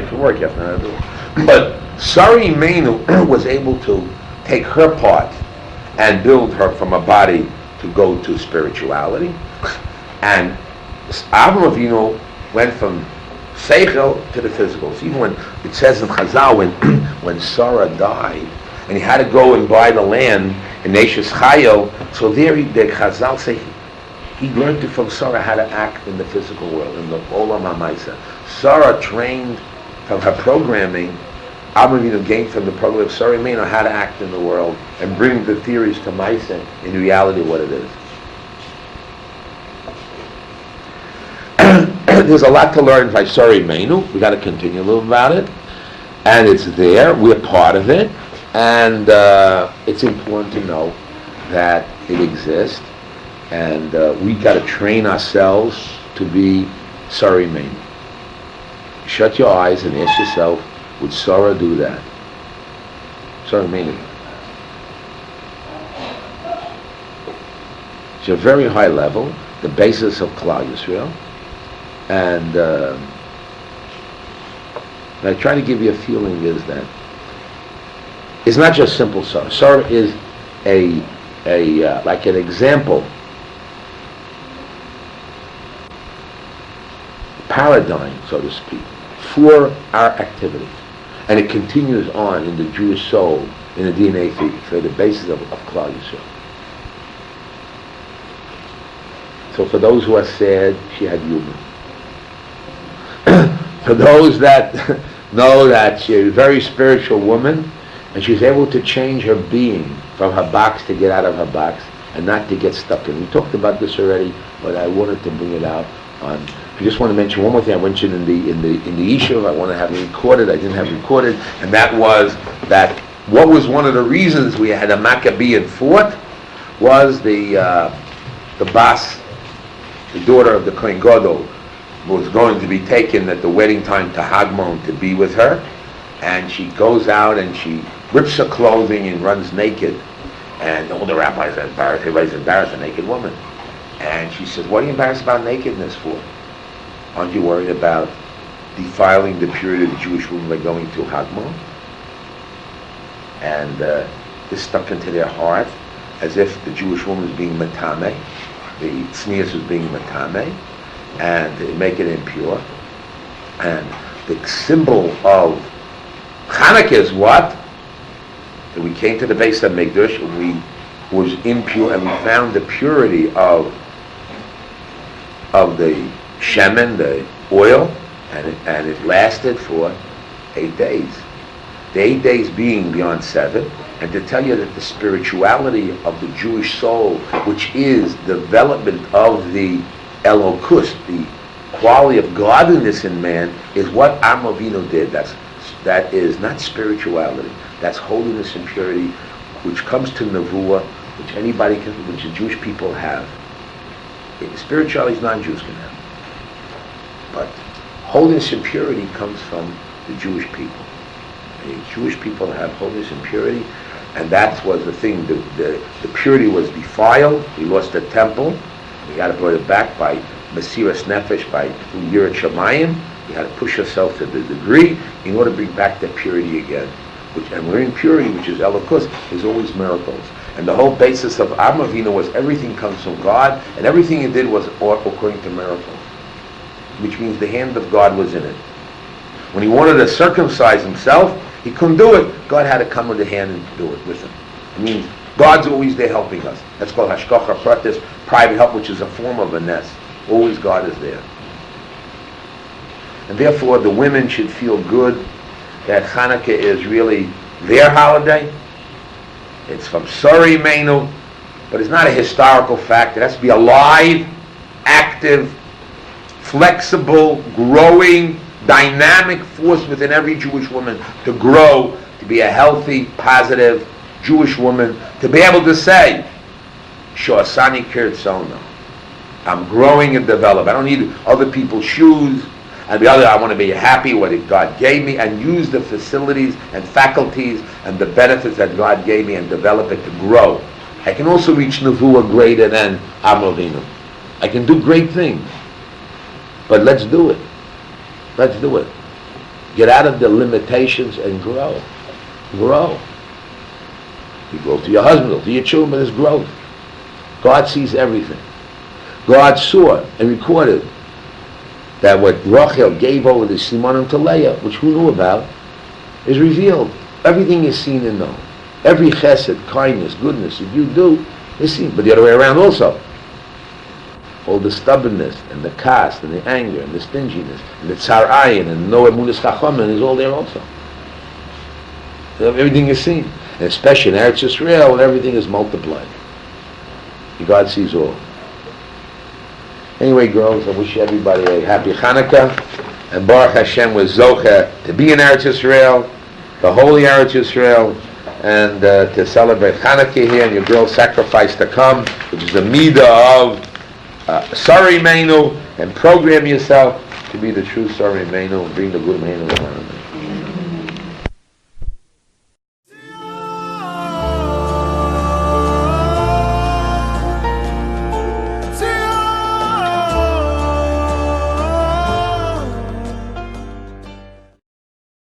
to work, you have to know how to do it. But Sarah Imeinu was able to take her part and build her from a body to go to spirituality. And Avraham Avinu went from seichel to the physical. So even when it says in Chazal, when Sarah died, and he had to go and buy the land in Neshes Chayil, so there the Chazal say he learned from Sarah how to act in the physical world, in the Olam HaMaisa. Sarah trained from her programming, Avraham Avinu gained from the program of Sarah Imeinu how to act in the world and bring the theories to Maisa in reality what it is. There's a lot to learn by Sarah Imeinu. We got to continue a little about it, and it's there. We're part of it, and it's important to know that it exists, and we got to train ourselves to be Sarah Imeinu. Shut your eyes and ask yourself, would Sarah do that? Sarah Imeinu. It's a very high level, the basis of Klal Yisrael. And I try to give you a feeling is that it's not just simple Sarah. Sarah is a like an example, paradigm, so to speak, for our activities. And it continues on in the Jewish soul, in the DNA for the basis of Klal Yisrael. So for those who are sad, she had humor. For those that know that she's a very spiritual woman, and she's able to change her being from her box to get out of her box and not to get stuck in. We talked about this already, but I wanted to bring it out on. I just want to mention one more thing. I mentioned in the Yeshiva, I want to have it recorded. I didn't have it recorded, and that was that what was one of the reasons we had a Maccabean fort was the Bas, the daughter of the Kohen Gadol, was going to be taken at the wedding time to Hagmon to be with her, and she goes out and she rips her clothing and runs naked, and all the rabbis are embarrassed. Everybody's embarrassed, a naked woman, and she says, "What are you embarrassed about nakedness for? Aren't you worried about defiling the purity of the Jewish woman by going to Hagmon?" And this stuck into their heart, as if the Jewish woman was being matame, the tznius was being matame, and they make it impure. And the symbol of Hanukkah is what? That we came to the base of Mikdash and we was impure, and we found the purity of the shemen, the oil, and it lasted for 8 days. The 8 days being beyond 7, and to tell you that the spirituality of the Jewish soul, which is development of the Elokus, the quality of godliness in man, is what Avraham Avinu did. That is not spirituality. That's holiness and purity, which comes to Nevuah, which anybody can, which the Jewish people have. Spirituality non-Jews can have. But holiness and purity comes from the Jewish people. The Jewish people have holiness and purity, and that was the thing. The purity was defiled. We lost the temple. We had to bring it back by Mesiras Nefesh, by through Yirat Shamayim. You had to push yourself to the degree in order to bring back that purity again. And we're in purity, which is Elokus, is always miracles. And the whole basis of Avraham Avinu was everything comes from God, and everything he did was according to miracles, which means the hand of God was in it. When he wanted to circumcise himself, he couldn't do it. God had to come with the hand and do it with him. It means God's always there helping us. That's called hashgacha pratis, private help, which is a form of a nest. Always God is there. And therefore the women should feel good that Hanukkah is really their holiday. It's from Sarah Imeinu, but it's not a historical fact. It has to be alive, active, flexible, growing, dynamic force within every Jewish woman to grow, to be a healthy, positive Jewish woman, to be able to say, Shoasani Kirtzono. I'm growing and developing. I don't need other people's shoes. And the other, I want to be happy with what God gave me and use the facilities and faculties and the benefits that God gave me and develop it to grow. I can also reach Nevuah greater than Avraham Avinu. I can do great things. But let's do it. Let's do it. Get out of the limitations and grow. Grow. You go to your husband, to your children, but there's growth. God sees everything. God saw and recorded that what Rachel gave over the Simanim to Leah, which who knew about, is revealed. Everything is seen and known. Every chesed, kindness, goodness that you do is seen. But the other way around also. All the stubbornness and the cast and the anger and the stinginess and the tsar ayin and no emunas chachamim is all there also. Everything is seen. And especially in Eretz Yisrael, when everything is multiplied. God sees all. Anyway, girls, I wish everybody a happy Hanukkah. And Baruch Hashem was Zocha to be in Eretz Yisrael, the holy Eretz Yisrael, and to celebrate Hanukkah here, and your girls sacrifice to come, which is the midah of Sari Meinu, and program yourself to be the true Sari Meinu and bring the good Meinu around.